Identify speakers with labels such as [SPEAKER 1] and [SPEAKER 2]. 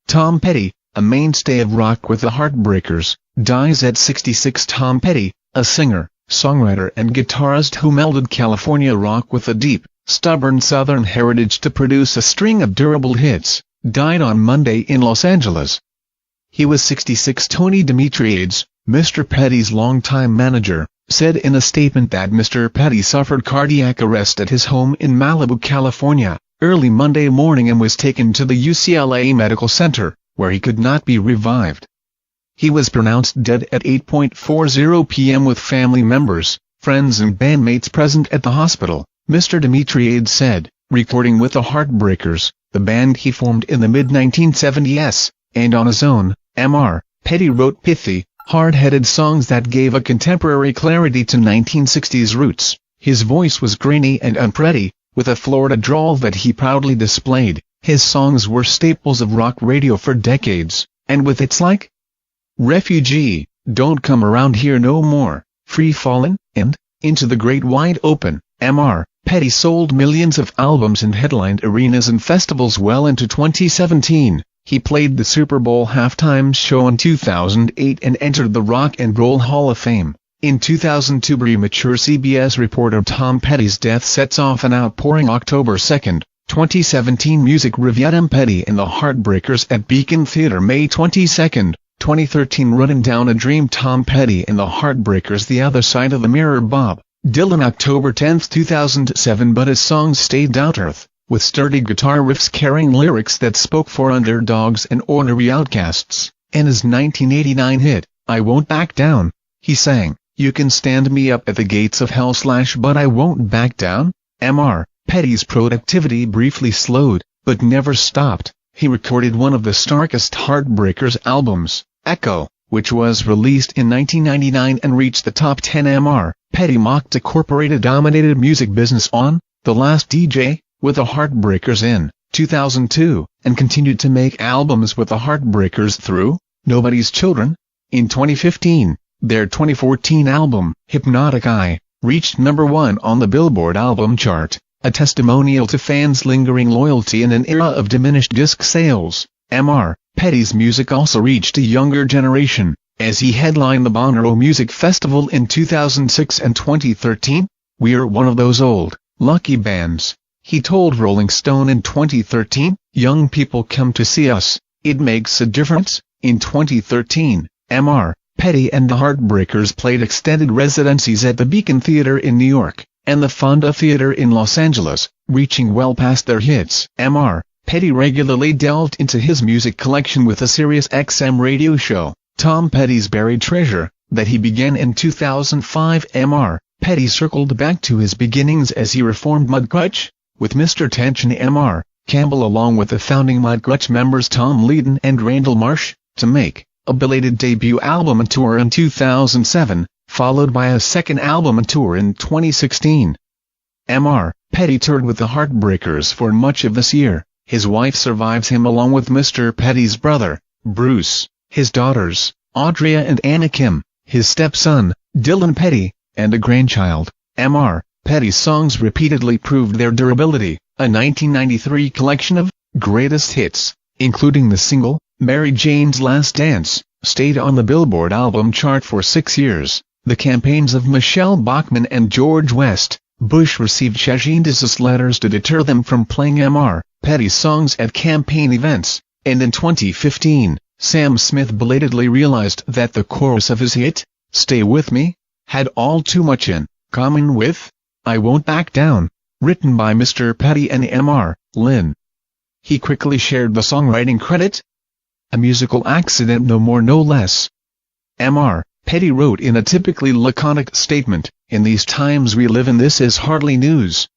[SPEAKER 1] Tom Petty, a mainstay of rock with the Heartbreakers, dies at 66. Tom Petty, a singer, songwriter and guitarist who melded California rock with a deep, stubborn Southern heritage to produce a string of durable hits, died on Monday in Los Angeles. He was 66. Tony Dimitriades, Mr. Petty's longtime manager, said in a statement that Mr. Petty suffered cardiac arrest at his home in Malibu, California, early Monday morning and was taken to the UCLA Medical Center, where he could not be revived. He was pronounced dead at 8:40 p.m. with family members, friends and bandmates present at the hospital, Mr. Dimitriades said, recording with the Heartbreakers, the band he formed in the mid-1970s, and on his own, Mr. Petty wrote pithy, hard-headed songs that gave a contemporary clarity to 1960s roots. His voice was grainy and unpretty, with a Florida drawl that he proudly displayed. His songs were staples of rock radio for decades, and with its like Refugee, Don't Come Around Here No More, Free Fallin', and Into the Great Wide Open, Mr. Petty sold millions of albums and headlined arenas and festivals well into 2017. He played the Super Bowl halftime show in 2008 and entered the Rock and Roll Hall of Fame. In 2002, premature CBS reporter Tom Petty's death sets off an outpouring. October 2, 2017 Music Review. Tom Petty and the Heartbreakers at Beacon Theatre. May 22, 2013 Running Down a Dream. Tom Petty and the Heartbreakers. The Other Side of the Mirror. Bob Dylan. October 10, 2007 But his songs stayed down-to-earth, with sturdy guitar riffs carrying lyrics that spoke for underdogs and ordinary outcasts. In his 1989 hit, I Won't Back Down, he sang, You can stand me up at the gates of hell / but I won't back down. Mr. Petty's productivity briefly slowed, but never stopped. He recorded one of the starkest Heartbreakers albums, Echo, which was released in 1999 and reached the top 10. Mr. Petty mocked a corporate-dominated music business on The Last DJ, with the Heartbreakers in 2002, and continued to make albums with the Heartbreakers through Nobody's Children. In 2015, their 2014 album, Hypnotic Eye, reached #1 on the Billboard album chart, a testimonial to fans' lingering loyalty in an era of diminished disc sales. Mr. Petty's music also reached a younger generation, as he headlined the Bonnaroo Music Festival in 2006 and 2013. We're one of those old, lucky bands, he told Rolling Stone in 2013. Young people come to see us, it makes a difference. In 2013, Mr. Petty and the Heartbreakers played extended residencies at the Beacon Theatre in New York, and the Fonda Theatre in Los Angeles, reaching well past their hits. Mr. Petty regularly delved into his music collection with a Sirius XM radio show, Tom Petty's Buried Treasure, that he began in 2005. Mr. Petty circled back to his beginnings as he reformed Mudcrutch, with Mr. Tension Mr. Campbell along with the founding Mudcrutch members Tom Leadon and Randall Marsh, to make a belated debut album and tour in 2007, followed by a second album and tour in 2016. Mr. Petty toured with the Heartbreakers for much of this year. His wife survives him along with Mr. Petty's brother, Bruce, his daughters, Audria and Anna Kim, his stepson, Dylan Petty, and a grandchild. Mr. Petty's songs repeatedly proved their durability. A 1993 collection of greatest hits, including the single, Mary Jane's Last Dance, stayed on the Billboard album chart for 6 years. The campaigns of Michelle Bachmann and George West Bush received Shagindas's letters to deter them from playing Mr. Petty's songs at campaign events, and in 2015, Sam Smith belatedly realized that the chorus of his hit, Stay With Me, had all too much in common with I Won't Back Down, written by Mr. Petty and Mr. Lynn. He quickly shared the songwriting credit. A musical accident, no more no less. Mr. Petty wrote in a typically laconic statement, In these times we live in, this is hardly news.